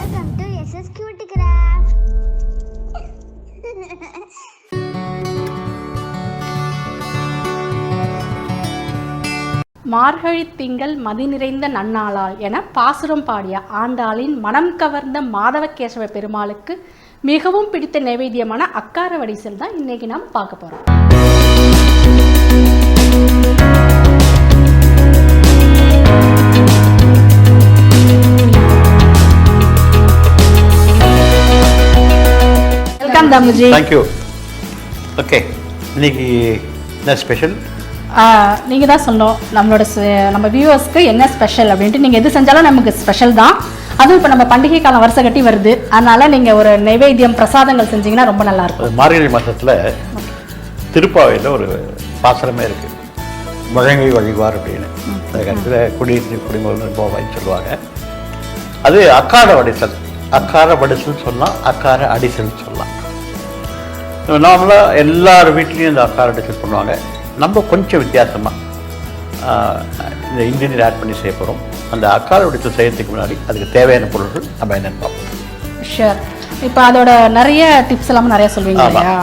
Welcome to SS Cute Craft. மார்கழி திங்கள் மதி நிறைந்த நன்னாளால் என பாசுரம் பாடிய ஆண்டாளின் மனம் கவர்ந்த மாதவகேசவ பெருமாளுக்கு மிகவும் பிடித்த நைவேத்தியமான அக்காரவடிசல் தான் இன்னைக்கு நாம் பார்க்க போறோம். வெல்கம் தமுஜி. Thank you. ஓகே, இன்னைக்கு என்ன ஸ்பெஷல்? நீங்கள் தான் சொன்னோம் நம்ம வியூவர்ஸ்க்கு என்ன ஸ்பெஷல் அப்படின்ட்டு. நீங்கள் எது செஞ்சாலும் நமக்கு ஸ்பெஷல் தான். அதுவும் இப்போ நம்ம பண்டிகை காலம் வருஷ கட்டி வருது, அதனால நீங்கள் ஒரு நைவேத்தியம் பிரசாதங்கள் செஞ்சீங்கன்னா ரொம்ப நல்லாயிருக்கும். மார்கழி மாதத்தில் திருப்பாவையில் ஒரு பாசனமே இருக்குது, முழங்கை வழிவார் அப்படின்னு. அதுக்கு குடியிருந்து குடிமகன் போவான்னு சொல்லுவாங்க. அது அக்கார வடிசல் சொல்லலாம், அக்கார அடிசல் சொல்லலாம். நார்மலாக எல்லார் வீட்லேயும் இந்த அக்கார அடிசல் பண்ணுவாங்க. நம்ம கொஞ்சம் வித்தியாசமாக இந்த இன்ஜினியர் ஆட் பண்ணி செய்ய போகிறோம். அந்த அக்கார வடிசல் செய்யறதுக்கு முன்னாடி அதுக்கு தேவையான பொருட்கள் நம்ம என்னென்னு பார்ப்போம். ஷூர். இப்போ அதோட நிறைய டிப்ஸ் எல்லாமே நிறைய சொல்லுவீங்க இல்லையா?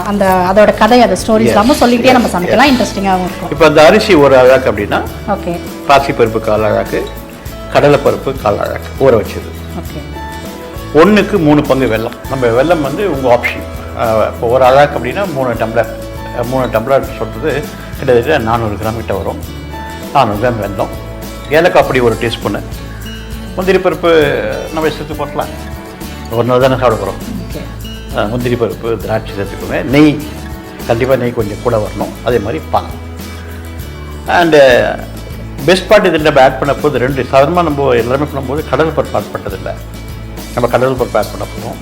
அதோட கதை, அந்த ஸ்டோரிஸ் எல்லாமே சொல்லிக்கிட்டே நம்ம சமைக்கலாம், இன்ட்ரெஸ்டிங்காகவும் இருக்கும். இப்போ அந்த அரிசி ஒரு அழகாக்கு அப்படின்னா, ஓகே, பாசிப்பருப்பு கால் அழகாக்கு, கடலைப்பருப்பு கால் அழகாக்கு ஊற வச்சது. ஓகே, 1க்கு 3 பங்கு வெல்லம். நம்ம வெல்லம் வந்து உங்கள் ஆப்ஷன். இப்போ ஒரு அழகாக்கு அப்படின்னா 3 டம்ளர் சொல்கிறது கிட்டத்தட்ட 400 கிராம் கிட்ட வரும். 400 கிராம் வெல்லம், ஏலக்காய் அப்படி ஒரு டீஸ்பூனு, முந்திரி பருப்பு நம்ம சேர்த்து போட்டலாம். ஒரு நாள் தானே சாப்பிட போகிறோம். முந்திரி பருப்பு, திராட்சை சேர்த்துக்கோங்க. நெய், கண்டிப்பாக நெய் கொஞ்சம் கூட வரணும். அதே மாதிரி பால். அண்டு பெஸ்ட் பார்ட் இதில் நம்ம ஆட் பண்ண போது 2 சாதாரணமாக நம்ம எல்லாமே பண்ணும்போது கடல் பருப்பு ஆட் பண்ணுறதில்லை. நம்ம கடல் பருப்பு ஆட் பண்ண போகிறோம்.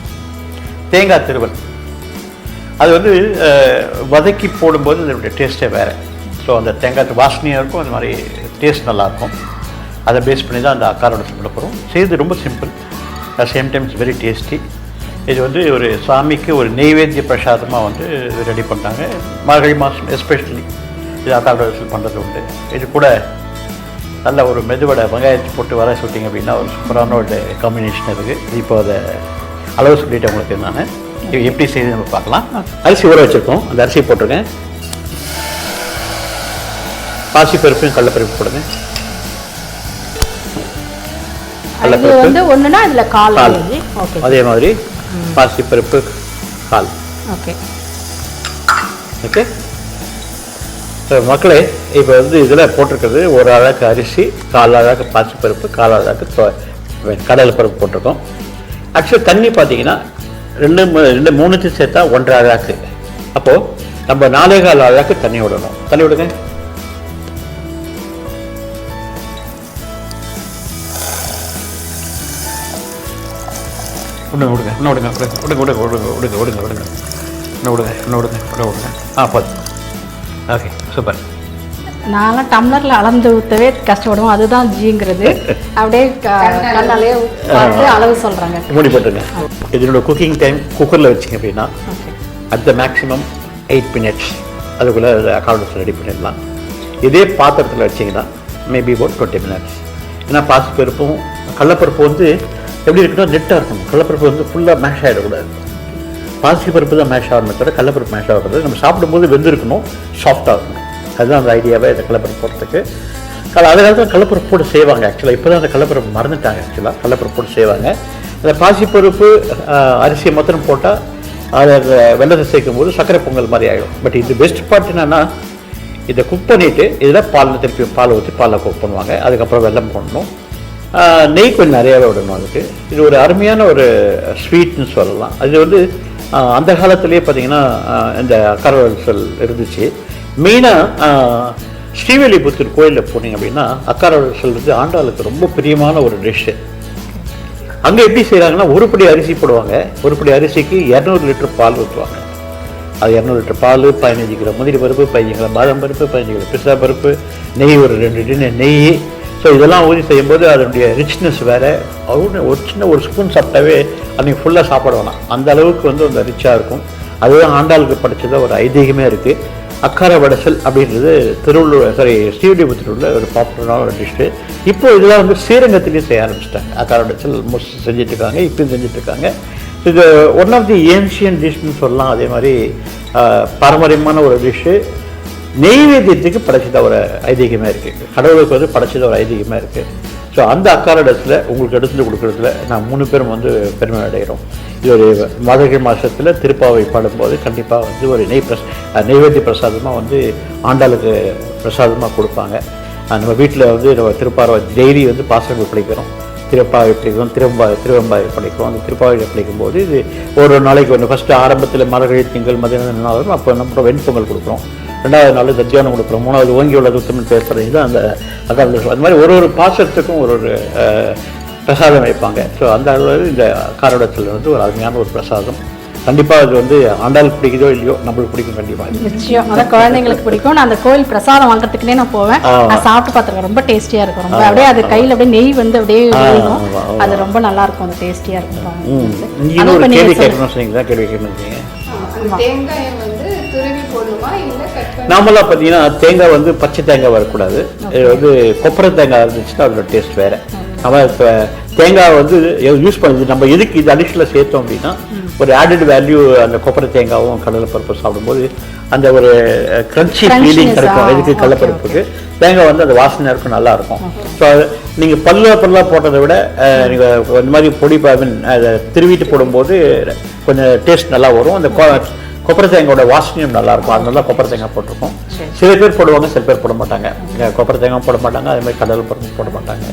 தேங்காய் திருவல், அது வந்து வதக்கி போடும்போது அதனுடைய டேஸ்ட்டே வேறு. ஸோ அந்த தேங்காய் வாசனையாக இருக்கும், அந்த மாதிரி டேஸ்ட் நல்லாயிருக்கும். அதை பேஸ் பண்ணி தான் அந்த அக்காரோட பண்ண போகிறோம். செய்து ரொம்ப simple, at same times very tasty. இது வந்து ஒரு சாமிக்கு ஒரு நெய்வேத்திய பிரசாதமாக வந்து ரெடி பண்ணுறாங்க மார்கழி மாதம் எஸ்பெஷலி. இது அக்காரோட பண்ணுறது உண்டு. இது கூட நல்ல ஒரு மெதுவடை வெங்காயத்தை போட்டு வர சுட்டிங்க அப்படின்னா ஒரு சூப்பரான ஒரு காம்பினேஷன் இருக்குது. இப்போ அதை அளவு சொல்லிவிட்டு உங்களுக்கு நான் எப்படி செய்து நம்ம பார்க்கலாம். அரிசி ஊற வச்சுருக்கோம், அந்த அரிசி போட்டிருக்கேன். பாசிப்பருப்பையும் கடலைப்பருப்பு போடுங்க. அதே மாதிரி பாசிப்பருப்பு கால். ஓகே ஓகே மக்களே, இப்போ வந்து இதில் போட்டிருக்கிறது ஒரு அழகு அரிசி, 4 அழகு பாசிப்பருப்பு, 4 அழகு கடலைப்பருப்பு போட்டிருக்கோம். ஆக்சுவலி தண்ணி பார்த்தீங்கன்னா 2-3 சேர்த்தா 1.5 அழகு. அப்போது நம்ம 4.25 அழகு தண்ணி விடணும். தண்ணி விடுங்க. Okay, super. நான்லாம் டம்ளரில் அளந்து ஊற்றவே கஷ்டப்படுவோம், அதுதான் ஜீங்கிறது. அப்படியே கண்ணாலே அளவு சொல்கிறாங்க. மூடி போட்டுருங்க. இதனோட குக்கிங் டைம் குக்கரில் வச்சிங்க அப்படின்னா அட் த மேக்ஸிமம் 8 minutes அதுக்குள்ளே அக்காரோட ரெடி பண்ணிடலாம். இதே பாத்திரத்தில் வச்சிங்கன்னா மேபி about 20 minutes. ஏன்னா பாசிப்பருப்பும் கடலைப்பருப்பு வந்து எப்படி இருக்குன்னா நெட்டாக இருக்கணும். கடலைப்பருப்பு வந்து ஃபுல்லாக மேஷ் ஆகிடக்கூடாது. பாசிப்பருப்பு தான் மேஷ் ஆகணும், தவிர கடலைப்பருப்பு மேஷ் ஆகிறது. நம்ம சாப்பிடும்போது வெந்திருக்கணும், சாஃப்டாக இருக்கணும். அதுதான் அந்த ஐடியாவே இந்த கடலைப்பருப்பு போடுறதுக்கு. அதே காலத்தில் கடலைப்பருப்பு போட்டு செய்வாங்க. ஆக்சுவலாக இப்போ தான் அந்த கடலைப்பருப்பு மறந்துட்டாங்க. ஆக்சுவலாக கடலைப்பருப்பு போட்டு செய்வாங்க. அந்த பாசிப்பருப்பு அரிசியை மாத்திரம் போட்டால் அதை வெள்ளத்தை சேர்க்கும் போது சர்க்கரை பொங்கல் மாதிரி ஆகிடும். பட் இது பெஸ்ட் பார்ட் என்னென்னா, இதை குக் பண்ணிவிட்டு இதில் திருப்பி பால் ஊற்றி பாலில் குக் பண்ணுவாங்க. அதுக்கப்புறம் வெல்லம் போடணும், நெய் கொஞ்சம் நிறையாவே விடணும். அதுக்கு இது ஒரு அருமையான ஒரு ஸ்வீட்னு சொல்லலாம். அது வந்து அந்த காலத்துலேயே பார்த்திங்கன்னா இந்த அக்காரவடிசல் இருந்துச்சு. மெயினாக ஸ்ரீவில்லிபுத்தூர் கோயிலில் போனீங்க அப்படின்னா அக்காரவடிசல் வந்து ஆண்டாளுக்கு ரொம்ப பிரியமான ஒரு டிஷ்ஷு. அங்கே எப்படி செய்கிறாங்கன்னா, ஒரு படி அரிசி போடுவாங்க. ஒரு படி அரிசிக்கு 200 லிட்டர் பால் ஊற்றுவாங்க. அது 200 லிட்டர் பால், 15 கிலோ முந்திரி பருப்பு, 15 கிலோ பாதாம் பருப்பு, 15 கிலோ பிஸ்தா பருப்பு, நெய் ஒரு 2 டின் நெய். ஸோ இதெல்லாம் ஊற்றி செய்யும்போது அதனுடைய ரிச்னஸ் வேறு. ஒரு ஸ்பூன் சாப்பிட்டாவே அன்றைக்கி ஃபுல்லாக சாப்பிட வேணாம், அந்த அளவுக்கு வந்து அந்த ரிச்சாக இருக்கும். அதுதான் ஆண்டாளுக்கு படித்ததாக ஒரு ஐதீகமே இருக்குது. அக்காரவடசல் அப்படின்றது ஸ்ரீவில்லிபுத்தூரில் ஒரு பாப்புலரான ஒரு டிஷ்ஷு. இப்போ இதெல்லாம் வந்து ஸ்ரீரங்கத்துலேயும் செய்ய ஆரம்பிச்சிட்டாங்க. அக்காரவடசல் மோஸ்ட் செஞ்சிட்ருக்காங்க, இப்பயும் செஞ்சிட்ருக்காங்க. இது ஒன் ஆஃப் தி ஏன்ஷியன் டிஷ்னு சொல்லலாம். அதே மாதிரி பாரம்பரியமான ஒரு டிஷ்ஷு. நெய்வேத்தியத்துக்கு படைச்சதாக ஒரு ஐதீகமாக இருக்குது, கடவுளுக்கு வந்து படைச்சதாக ஒரு ஐதீகமாக இருக்குது. ஸோ அந்த அக்காரடத்தில் உங்களுக்கு எடுத்துகிட்டு கொடுக்குறதுல நான் 3 பேரும் வந்து பெருமை அடைகிறோம். இது ஒரு மாதகிரி மாதத்தில் திருப்பாவை பாடும்போது கண்டிப்பாக வந்து ஒரு நெய்வேத்திய பிரசாதமாக வந்து ஆண்டாளுக்கு பிரசாதமாக கொடுப்பாங்க. நம்ம வீட்டில் வந்து நம்ம திருப்பாவை டெய்லி வந்து பாசங்கள் பிடிக்கிறோம், திருப்பாவை பிடிக்கிறோம், திருவம்பாவை பிடிக்கிறோம். அந்த திருப்பாவை பிடிக்கும்போது இது ஒரு நாளைக்கு ஒன்று ஃபஸ்ட்டு ஆரம்பத்தில் மார்கழி திங்கள் மதியம் நாளும் அப்போ நம்ம வெண்பொங்கல் கொடுக்குறோம், 2வது நாள் தத்தியானம் கொடுக்குறோம், 3வது ஓங்கி உள்ள உத்தமன் பேர் பண்ணி தான் அந்த அக்காரடசல். அந்த மாதிரி ஒரு பாசத்துக்கும் ஒரு பிரசாதம் வைப்பாங்க. ஸோ அந்த அளவில் இந்த அக்காரடசல் வந்து ஒரு அருமையான ஒரு பிரசாதம். கண்டிப்பாக அது வந்து ஆண்டாள் பிடிக்குதோ இல்லையோ நம்மளுக்கு பிடிக்கும் கண்டிப்பாக. நிச்சயம், அதான் குழந்தைங்களுக்கு பிடிக்கும். நான் அந்த கோயில் பிரசாதம் வாங்குறதுக்குனே நான் போவேன், நான் சாப்பிட்டு பார்த்துருக்கேன். ரொம்ப டேஸ்டியாக இருக்கும். ரொம்ப அப்படியே அது கையில் அப்படியே நெய் வந்து அப்படியே விழுகும், அது ரொம்ப நல்லா இருக்கும், அது டேஸ்டியாக இருக்கும். இன்னொரு கேள்வி கேட்கணும்னு சொன்னீங்களா? கேள்வி கேட்கணும். நார்மலாக பார்த்தீங்கன்னா தேங்காய் வந்து பச்சை தேங்காய் வரக்கூடாது. இது வந்து கொப்பரை தேங்காய் இருந்துச்சுன்னா அதோட டேஸ்ட் வேறு. நம்ம இப்போ தேங்காய் வந்து யூஸ் பண்ணுறது நம்ம எதுக்கு இது அடிஷ்னலாக சேர்த்தோம் அப்படின்னா ஒரு ஆடட் வேல்யூ. அந்த கொப்பரை தேங்காயும் கடலைப்பருப்பு சாப்பிடும்போது அந்த ஒரு கிரன்ச்சி ஃபீலிங் கிடைக்கும். இதுக்கு கடலைப்பருப்புக்கு தேங்காய் வந்து அந்த வாசனை இருக்கும், நல்லாயிருக்கும். ஸோ அது நீங்கள் பல்லாக போட்டதை விட நீங்கள் இந்த மாதிரி பொடி அதை திருவிட்டு போடும்போது கொஞ்சம் டேஸ்ட் நல்லா வரும். அந்த கொப்பரை தேங்காயோட வாசனையும் நல்லாயிருக்கும். அதனால தான் கொப்பரை தேங்காய் போட்டிருக்கோம். சில பேர் போடுவாங்க, சில பேர் போட மாட்டாங்க. கொப்பரை தேங்காய் போட மாட்டாங்க, அதே மாதிரி கடலை பருப்பு போட மாட்டாங்க.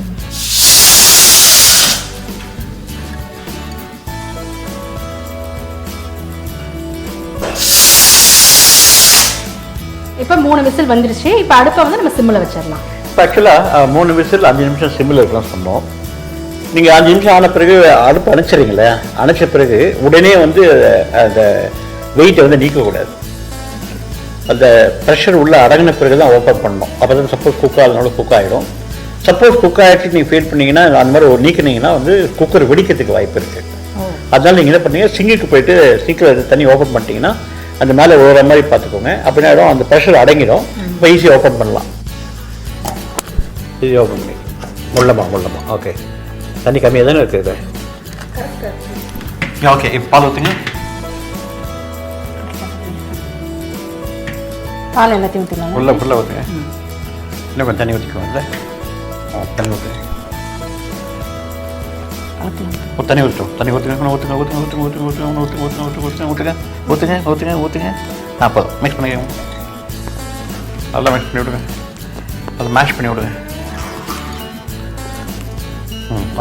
இப்போ 3 விசில் வந்துருச்சு. இப்போ அடுப்பை வந்து நம்ம சிம்மில் வச்சிடலாம். இப்போ ஆக்சுவலாக 3 விசில் 5 நிமிஷம் சிம்மில் இருக்கலாம் சொன்னோம். நீங்கள் 5 நிமிஷம் ஆன பிறகு அடுப்பு அணைச்சிடுறீங்களே, அணைச்ச பிறகு உடனே வந்து அந்த வெயிட்டை வந்து நீக்கக்கூடாது. அந்த ப்ரெஷர் உள்ளே அடங்கின பிறகு தான் ஓப்பன் பண்ணணும். அப்போ தான் சப்போஸ் குக் ஆகலனாலும் குக் ஆகிடும். சப்போஸ் குக் ஆகிட்டு நீங்கள் ஃபீல் பண்ணிங்கன்னா அந்த மாதிரி ஒரு நீக்கினீங்கன்னா வந்து குக்கர் வெடிக்கிறதுக்கு வாய்ப்பு இருக்குது. அதனால நீங்கள் என்ன பண்ணீங்க, சிங்குக்கு போயிட்டு சிங்கில் தண்ணி ஓப்பன் பண்ணிட்டீங்கன்னா அந்த மேலே ஒரு மாதிரி பார்த்துக்கோங்க. அப்படின்னா அந்த ப்ரெஷர் அடங்கிடும். இப்போ ஈஸியாக ஓப்பன் பண்ணலாம். ஈஸியாக ஓப்பன் பண்ணி முள்ளமா. ஓகே, தண்ணி கம்மியாக தானே இருக்குது. ஓகே, இப்போ பால் ஊற்றுங்க. பால் எல்லாத்தையும் ஊற்றிடலாம். ஃபுல்லாக ஊற்றுங்க. இன்னும் கொஞ்சம் தண்ணி ஊற்றிக்கோங்க. தண்ணி ஊற்றுங்க. தண்ணி ஊற்றணும். தண்ணி ஊற்றுங்க. ஊற்றுங்க. போதும். மிக்ஸ் பண்ணிக்கோங்க. நல்லா மிக்ஸ் பண்ணி விடுங்க. நல்லா மேஷ் பண்ணி விடுங்க.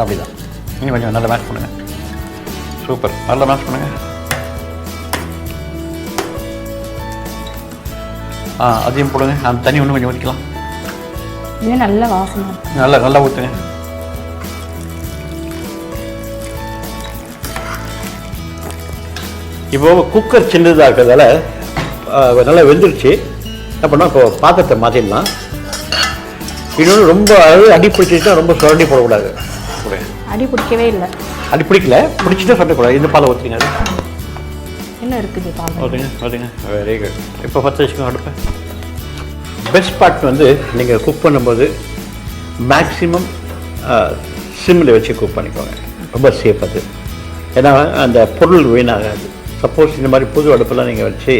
அப்படிதான். இன்னும் கொஞ்சம் நல்லா மேஷ் பண்ணுங்கள். சூப்பர், நல்லா மேஷ் பண்ணுங்கள். அதையும் போடுங்க. அந்த தண்ணி ஒன்று கொஞ்சம் ஊற்றிக்கலாம். இன்னும் நல்ல வாசனை. நல்லா ஊற்றுங்க. இப்போ குக்கர் சின்னதாக இருக்கிறதால நல்லா வெந்துருச்சு. என்ன பண்ணால் இப்போ பாத்திரத்தை மாற்றிடலாம். இன்னொன்று ரொம்ப அடி பிடிச்சிச்சுன்னா ரொம்ப சுரண்டி போடக்கூடாது. அடி பிடிக்கவே இல்லை. அடி பிடிக்கல, பிடிச்சிட்டா சொல்லக்கூடாது. இந்த பாலை ஊற்றிங்க. அது என்ன இருக்குது பால்? ஓகேங்க. Very good. இப்போ 10 வச்சுக்கோங்க அடுப்பை. பெஸ்ட் பார்ட் வந்து நீங்கள் குக் பண்ணும்போது மேக்ஸிமம் சிம்மில் வச்சு குக் பண்ணிக்கோங்க. ரொம்ப சேஃப் அது. ஏன்னா அந்த பொருள் வீணாகாது. சப்போஸ் இந்த மாதிரி புது அடுப்பெல்லாம் நீங்கள் வச்சு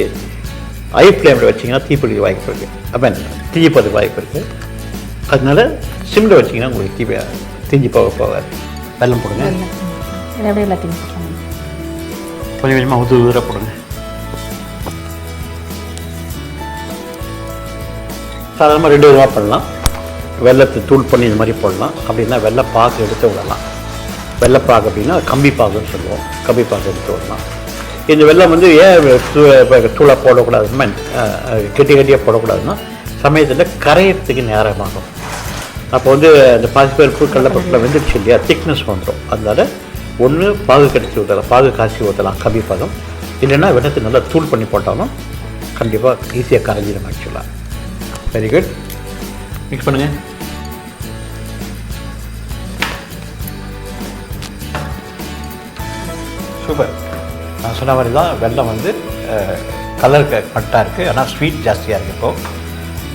ஹை ஃப்ளேமில் வச்சிங்கன்னா தீப்பிடிக்க வாய்ப்பு இருக்குது. தீப்பது வாய்ப்பு இருக்குது. அதனால சிம்மில் வச்சிங்கன்னா உங்களுக்கு தீஞ்சி போகாது. வெல்லம் போடுங்க. கொஞ்சம் கொஞ்சமாக உதிர போடுங்க. சாதாரணமாக 2 விதமாக பண்ணலாம். வெல்லத்தை தூள் பண்ணி இந்த மாதிரி போடலாம். அப்படின்னா வெள்ளைப்பாகு எடுத்து விடலாம். வெள்ளைப்பாகு அப்படின்னா கம்பிப்பாகுன்னு சொல்லுவோம். கம்பிப்பாகு எடுத்து விடலாம். இந்த வெல்லம் வந்து ஏன் தூளாக போடக்கூடாது, கெட்டியாக போடக்கூடாதுன்னா சமயத்தில் கரையிறதுக்கு நேரமாகும். அப்போ வந்து அந்த பாசிப்பருப்பு கடலைப்பருப்பில் வெந்துடுச்சு இல்லையா, திக்னஸ் வந்துடும். அதனால ஒன்று பாகு கடிச்சு ஊற்றலாம், பாகு காய்ச்சி ஊற்றலாம் கம்பி பாகம். இல்லைன்னா வெள்ளத்தை நல்லா தூள் பண்ணி போட்டாலும் கண்டிப்பாக ஈஸியாக கரைஞ்சிடும் ஆக்சுவலாக. Very good. மிக்ஸ் பண்ணுங்கள். சூப்பர். நான் சொன்ன மாதிரி தான் வெல்லம் வந்து கலர் கரெக்டாக இருக்குது, ஆனால் ஸ்வீட் ஜாஸ்தியாக இருக்குது இப்போது.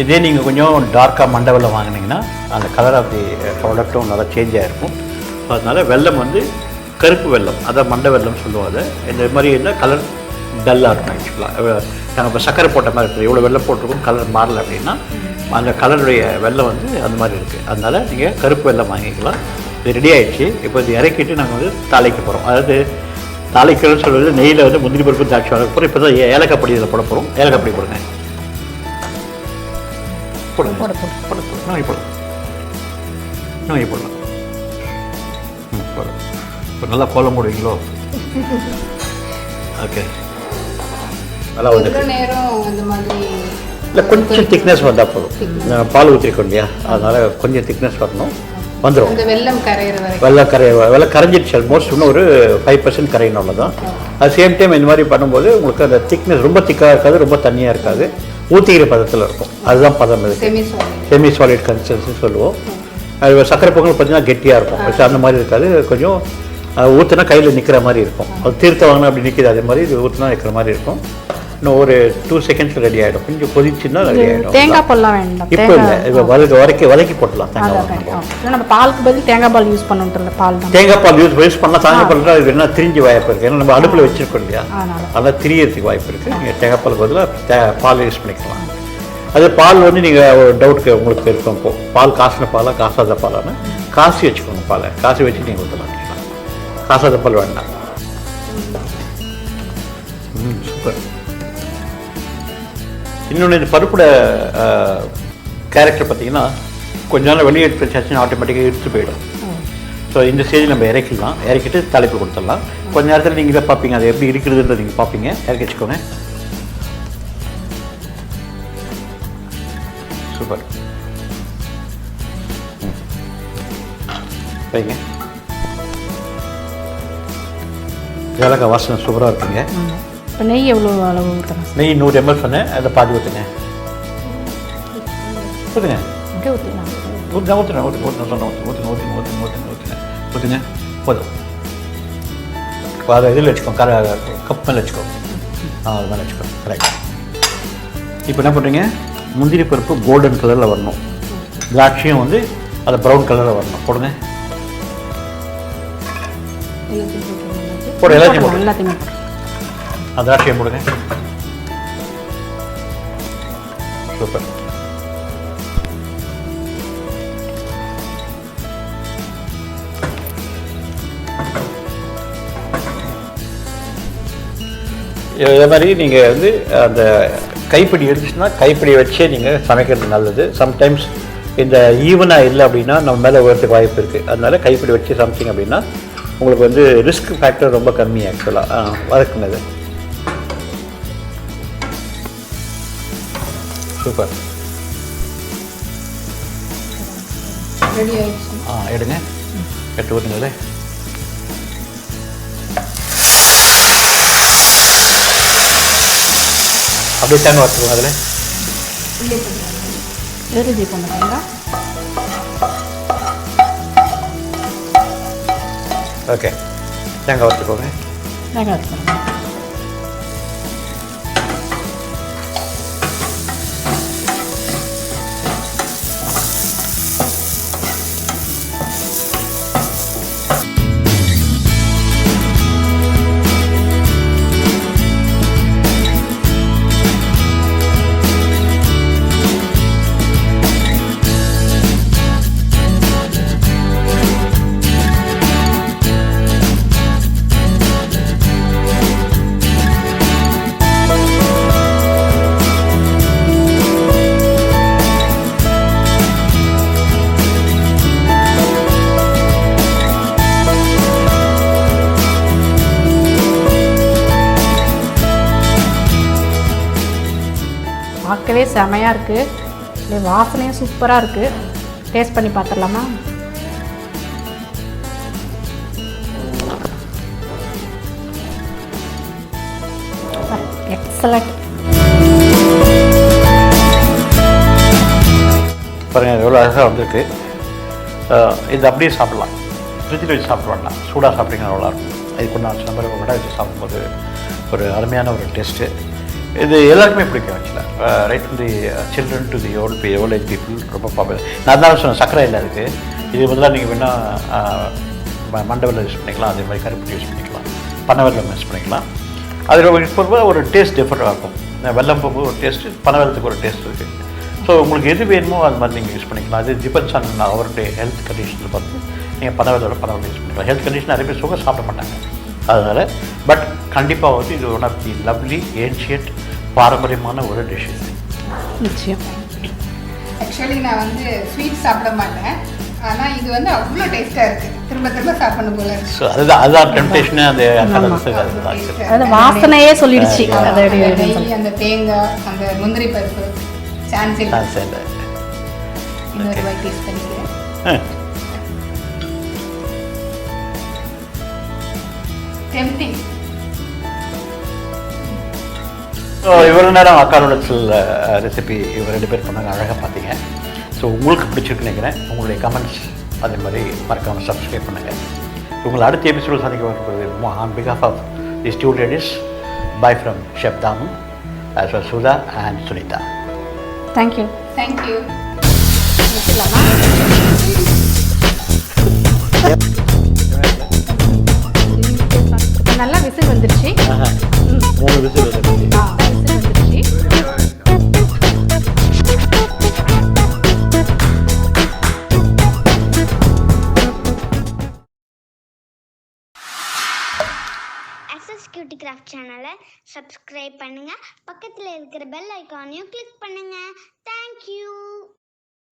இதே நீங்கள் கொஞ்சம் டார்க்காக மண்டை வெல்லம் வாங்கினீங்கன்னா அந்த கலர் ஆஃப் தி ப்ராடக்ட்டும் நல்லா சேஞ்ச் ஆகிருக்கும். அதனால் வெல்லம் வந்து கருப்பு வெல்லம், அதான் மண்டை வெல்லம் சொல்லுவாங்க. இந்த மாதிரி இருந்தால் கலர் டல்லாக இருக்கும். ஆக்சுவலாக நாங்கள் இப்போ சக்கரை போட்ட மாதிரி இருக்குது, இவ்வளோ வெல்லம் போட்டிருக்கோம், கலர் மாறலை அப்படின்னா அந்த கலருடைய வெல்லம் வந்து அந்த மாதிரி இருக்குது. அதனால் நீங்கள் கருப்பு வெல்லம் வாங்கிக்கலாம். இது ரெடி ஆகிடுச்சு. இப்போ இது இறக்கிட்டு நாங்கள் வந்து தாளிக்க போகிறோம். அதாவது தாளிக்கிறதுன்னு சொல்வது நெய்யில் வந்து முந்திரி பருப்பு தாட்சி வளர்க்க போகிறோம். இப்போ தான் ஏலக்காய் பொடி இதில் போட போகிறோம். ஏலக்காய் பொடி போடுங்க, போடுங்க, போடுங்க, நோய் போடலாம், நோய் போடலாம். போடுங்க. இப்போ நல்லா கோலம் போடுவீங்களோ? ஓகே, நல்லா வந்து நேரம் அந்த மாதிரி இல்லை, கொஞ்சம் திக்னஸ் வந்தால் போதும். பால் ஊற்றிருக்கோம் இல்லையா, அதனால் கொஞ்சம் திக்னஸ் வரணும், வந்துடும். வெள்ளம் கரையிற வெள்ளம் கரைஞ்சிடுச்சு ஆல்மோஸ்ட். இன்னும் ஒரு 5% கரையணும், அவ்வளோதான். அது சேம் டைம் இந்த மாதிரி பண்ணும்போது உங்களுக்கு அந்த திக்னஸ் ரொம்ப திக்காக இருக்காது, ரொம்ப தண்ணியாக இருக்காது, ஊற்றிக்கிற பதத்தில் இருக்கும். அதுதான் பதம். இது செமி சாலிட் கன்சிஸ்டன்சி சொல்லுவோம். அது சக்கரை பொங்கல் பார்த்தீங்கன்னா கெட்டியாக இருக்கும், அந்த மாதிரி இருக்காது. கொஞ்சம் ஊற்றினா கையில் நிற்கிற மாதிரி இருக்கும். அது தீர்த்த வாங்கினா அப்படி நிற்கிது, அதே மாதிரி இது ஊற்றினா நிற்கிற மாதிரி இருக்கும். இன்னும் ஒரு 2 செகண்ட்ஸில் ரெடி ஆகிடும். கொஞ்சம் கொதிச்சுன்னா ரெடி ஆகிடும். தேங்காய் பால்லாம் வேண்டாம், இப்போ இல்லை, இப்போ வதக்கி போட்டலாம். தேங்காய் நம்ம பாலுக்கு பதில் தேங்காய் பால் யூஸ் பண்ணிட்டு பால் தான். தேங்காய் பால் யூஸ் பண்ணலாம். தேங்காய் பால் அது என்ன திரிஞ்சு வாய்ப்பு இருக்குது, ஏன்னா நம்ம அடுப்பில் வச்சுருக்கோம் இல்லையா, அதெல்லாம் திரியறதுக்கு வாய்ப்பு இருக்குது. நீங்கள் தேங்காய் பாலுக்கு பதிலாக பால் யூஸ் பண்ணிக்கலாம். அது பால் வந்து நீங்கள் ஒரு டவுட்டுக்கு உங்களுக்கு இருக்கும், இப்போது பால் காசின பாலாக காசாத பாலான்னு காசி வச்சுக்கோங்க. பாலை காசி வச்சு நீங்கள் ஊற்றலாம். காசாத பால் வேண்டாம். சூப்பர். இன்னொன்று, இந்த பருப்போட கேரக்டர் பார்த்தீங்கன்னா கொஞ்ச நாள் வெளியே எடுத்து வச்சாச்சுன்னா ஆட்டோமேட்டிக்காக எடுத்து போயிடும். ஸோ இந்த ஸ்டேஜ் நம்ம இறக்கிடலாம். இறக்கிட்டு தலைப்பு கொடுத்துடலாம். கொஞ்ச நேரத்தில் நீங்கள் இதை பார்ப்பீங்க, அது எப்படி இருக்கிறதுன்றது நீங்கள் பார்ப்பீங்க. இறக்கி வச்சுக்கோங்க. சூப்பர். வைங்க. ஏலக்காய் வாசனை சூப்பராக இருக்குங்க. இப்போ நெய் எவ்வளோ அளவு ஊற்றணும்? நெய் 100 ml சொன்னேன், அதில் பாதி ஊற்றுங்க. ஊற்றுங்க, ஊற்றுங்க போதும். இப்போ அதை இதில் வச்சுக்கோ, கப் மேலே வச்சுக்கோ. அது மேலே வச்சுக்கோ. கரெக்ட். இப்போ என்ன பண்ணுறீங்க, முந்திரி பருப்பு கோல்டன் கலரில் வரணும், திராட்சையும் வந்து அதை ப்ரௌன் கலரில் வரணும். போடுங்க, போடு, எல்லாத்தையும் போடு, எல்லாத்தையுமே அந்த திராட்சையும் போடுங்க. சூப்பர். இதே மாதிரி நீங்கள் வந்து அந்த கைப்பிடி எடுத்துச்சுன்னா கைப்பிடி வச்சே நீங்கள் சமைக்கிறது நல்லது. சம்டைம்ஸ் இந்த ஈவனாக இல்லை அப்படின்னா நம்ம மேலே உயரத்துக்கு வாய்ப்பு இருக்குது. அதனால கைப்பிடி வச்சு சமைச்சிங்க அப்படின்னா உங்களுக்கு வந்து ரிஸ்க் ஃபேக்டர் ரொம்ப கம்மி. ஆக்சுவலாக வதக்குனது சூப்பர். எடுங்க, எடுத்து ஊற்றுங்களே. அப்படியே தேங்காய் வச்சுக்கோங்க. அதில் ரெடி பண்ணுறாங்க. ஓகே, தேங்காய் வச்சுக்கோங்க. தேங்காய் வச்சுக்கோங்க. பார்க்கவே செமையாக இருக்குது, வாசனையும் சூப்பராக இருக்குது. டேஸ்ட் பண்ணி பார்த்துடலாமா? எக்ஸலண்ட். பாருங்கள் எவ்வளோ அழகாக வந்திருக்கு. இது அப்படியே சாப்பிட்லாம், ஃப்ரிட்ஜில் வச்சு சாப்பிட வேண்டாம், சூடாக சாப்பிட்டீங்கன்னா நல்லாயிருக்கும். இது கொண்டு வச்சு நம்ம கடை வச்சு சாப்பிடும்போது ஒரு அருமையான ஒரு டேஸ்ட்டு. இது எல்லாருக்குமே பிடிக்கும் ஆக்சுவலாக, right from the children to the old age people ரொம்ப பாப்புலர். நான் தான் சொன்னேன் சர்க்கரை இல்லை இருக்குது. இது பதிலாக நீங்கள் வேணால் மண்டவெல்லம் யூஸ் பண்ணிக்கலாம், அதே மாதிரி கருப்பட்டி யூஸ் பண்ணிக்கலாம், பனைவெல்லம் யூஸ் பண்ணிக்கலாம். அதில் போகும்போது ஒரு டேஸ்ட் டிஃப்ரெண்ட்டாக இருக்கும். வெல்லம் போகும்போது ஒரு டேஸ்ட்டு, பனைவெல்லத்துக்கு ஒரு டேஸ்ட் இருக்குது. ஸோ உங்களுக்கு எது வேணுமோ அது மாதிரி நீங்கள் யூஸ் பண்ணிக்கலாம். அது டிபெண்ட்ஸ் ஆன் அவருடைய ஹெல்த் கண்டிஷனில் பார்த்து நீங்கள் பனைவெல்லம் யூஸ் பண்ணிக்கலாம். ஹெல்த் கண்டிஷன் நிறைய பேர் சுகர் சாப்பிட மாட்டாங்க அதனால். பட் கண்டிப்பாக வந்து இது one of the lovely ancient பாரம்பரியமான ஒரு டிஷ். நிச்சயம். ஆக்சுவலி நான் வந்து ஸ்வீட் சாப்பிட மாட்டேன், ஆனால் இது வந்து அவ்வளோ டேஸ்ட்டாக இருக்குது, திரும்ப திரும்ப சாப்பிடணும் போல இருக்கு. ஸோ அதுதான் டெம்டேஷனே. அது வாசனையே சொல்லிடுச்சு. நெய், அந்த தேங்காய், அந்த முந்திரி பருப்பு, சான்ஸ் இல்லை. இன்னொரு வாய் டேஸ்ட் பண்ணிக்கிறேன். டெம்டிங். ஸோ இவ்வளோ நேரம் அக்காரோடத்தில் ரெசிபி இவங்க 2 பேர் பண்ணாங்க, அழகாக பார்த்தீங்க. ஸோ உங்களுக்கு பிடிச்சிருக்குன்னு நினைக்கிறேன். உங்களுடைய கமெண்ட்ஸ் அதே மாதிரி மறக்காமல் சப்ஸ்கிரைப் பண்ணுங்கள். உங்களை அடுத்த எபிசோடு சந்திக்க வருவது ஆன் பிகாஃப் of the two ladies. Bye from chef Damu, as well Sudha and Sunita. Thank you. Thank you. நல்லா விசில் வந்துருச்சு. 3 விசில் வந்துருச்சு. விசில் வந்துருச்சு. Cutie Craft சேனலை சப்ஸ்கிரைப் பண்ணுங்க, பக்கத்தில் இருக்கிற பெல் ஐக்கானையும் கிளிக் பண்ணுங்க. தேங்க்யூ.